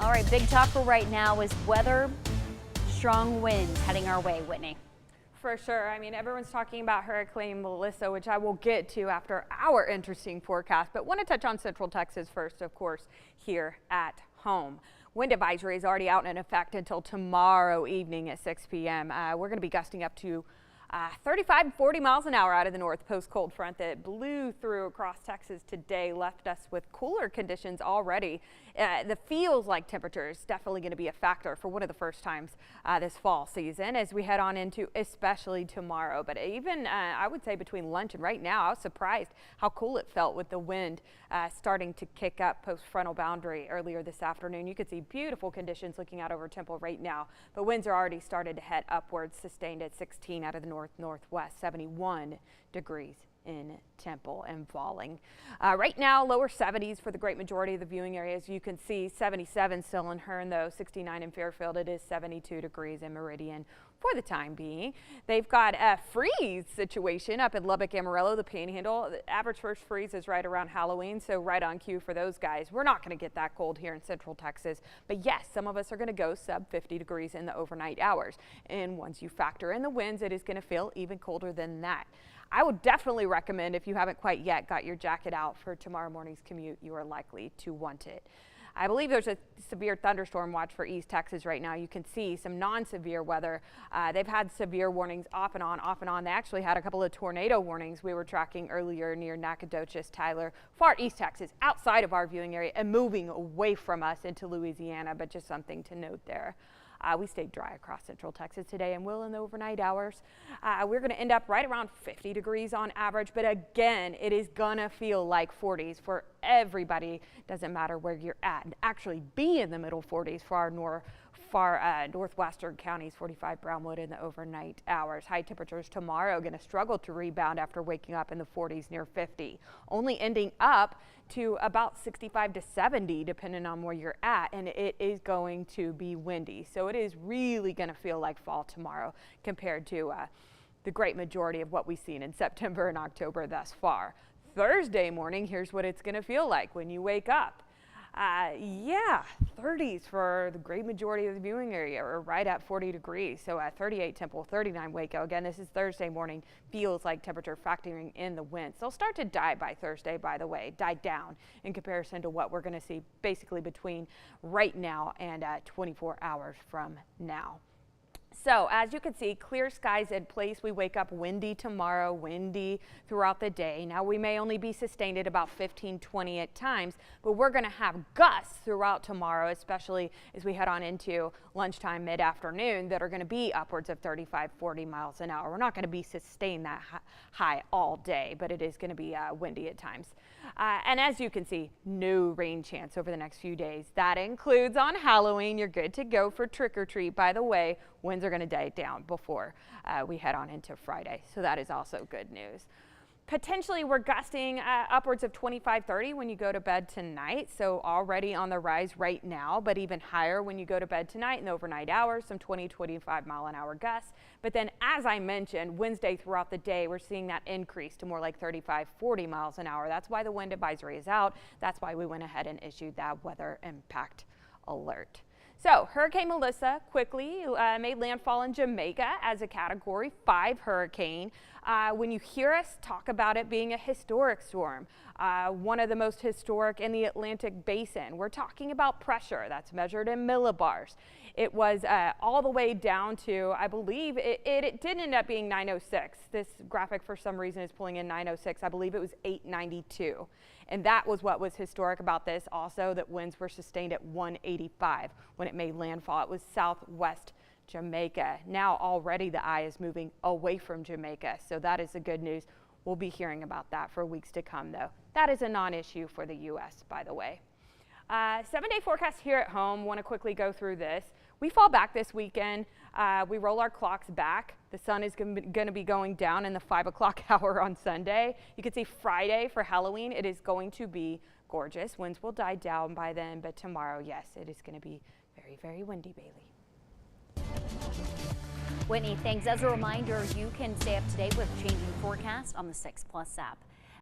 All right, big talker right now is weather, strong winds heading our way, Whitney. For sure. I mean, everyone's talking about Hurricane Melissa, which I will get to after our interesting forecast, but want to touch on Central Texas first, of course, here at home. Wind advisory is already out in effect until tomorrow evening at 6 p.m. We're going to be gusting up to 35 and 40 miles an hour out of the north. Post cold front that blew through across Texas today left us with cooler conditions already. The feels like temperature is definitely going to be a factor for one of the first times this fall season as we head on into especially tomorrow. But even I would say between lunch and right now, I was surprised how cool it felt with the wind starting to kick up post frontal boundary earlier this afternoon. You could see beautiful conditions looking out over Temple right now, but winds are already started to head upwards, sustained at 16 out of the northwest, 71 degrees in Temple and falling. Right now, lower 70s for the great majority of the viewing areas. You can see 77 still in Hearn, though 69 in Fairfield. It is 72 degrees in Meridian for the time being. They've got a freeze situation up in Lubbock, Amarillo, the Panhandle. The average first freeze is right around Halloween, so right on cue for those guys. We're not going to get that cold here in Central Texas, but yes, some of us are going to go sub 50 degrees in the overnight hours. And once you factor in the winds, it is going to feel even colder than that. I would definitely recommend, if you haven't quite yet got your jacket out for tomorrow morning's commute, you are likely to want it. I believe there's a severe thunderstorm watch for East Texas right now. You can see some non-severe weather. They've had severe warnings off and on, off and on. They actually had a couple of tornado warnings we were tracking earlier near Nacogdoches, Tyler, far East Texas, outside of our viewing area and moving away from us into Louisiana, but just something to note there. We stayed dry across Central Texas today and will in the overnight hours. We're going to end up right around 50 degrees on average, but again, it is going to feel like 40s for everybody. Doesn't matter where you're at. And actually be in the middle 40s for our northwestern counties, 45 Brownwood in the overnight hours. High temperatures tomorrow going to struggle to rebound after waking up in the 40s near 50. Only ending up to about 65 to 70 depending on where you're at, and it is going to be windy. So it is really going to feel like fall tomorrow compared to the great majority of what we've seen in September and October thus far. Thursday morning, here's what it's going to feel like when you wake up. Yeah, 30s for the great majority of the viewing area, or right at 40 degrees. So at 38 Temple, 39 Waco. Again, this is Thursday morning. Feels like temperature factoring in the winds. They'll start to die by Thursday, by the way, die down in comparison to what we're going to see basically between right now and 24 hours from now. So as you can see, clear skies in place. We wake up windy tomorrow, windy throughout the day. Now we may only be sustained at about 15, 20 at times, but we're going to have gusts throughout tomorrow, especially as we head on into lunchtime, mid-afternoon, that are going to be upwards of 35, 40 miles an hour. We're not going to be sustained that high all day, but it is going to be windy at times. And as you can see, no rain chance over the next few days. That includes on Halloween. You're good to go for trick or treat. By the way, winds are going to die down before we head on into Friday. So that is also good news. Potentially we're gusting upwards of 25, 30 when you go to bed tonight. So already on the rise right now, but even higher when you go to bed tonight in the overnight hours, some 20, 25 mile an hour gusts. But then as I mentioned, Wednesday throughout the day, we're seeing that increase to more like 35, 40 miles an hour. That's why the wind advisory is out. That's why we went ahead and issued that weather impact alert. So Hurricane Melissa quickly made landfall in Jamaica as a Category 5 hurricane. When you hear us talk about it being a historic storm, one of the most historic in the Atlantic Basin, we're talking about pressure that's measured in millibars. It was all the way down to, I believe, it did end up being 906. This graphic for some reason is pulling in 906. I believe it was 892. And that was what was historic about this. Also, that winds were sustained at 185 when it made landfall. It was southwest Jamaica. Now already the eye is moving away from Jamaica. So that is the good news. We'll be hearing about that for weeks to come, though. That is a non-issue for the U.S., by the way. 7-day forecast here at home. Want to quickly go through this. We fall back this weekend. We roll our clocks back. The sun is going to be going down in the 5 o'clock hour on Sunday. You can see Friday for Halloween. It is going to be gorgeous. Winds will die down by then, but tomorrow, yes, it is going to be very, very windy, Bailey. Whitney, thanks. As a reminder, you can stay up to date with changing forecast on the 6 Plus app.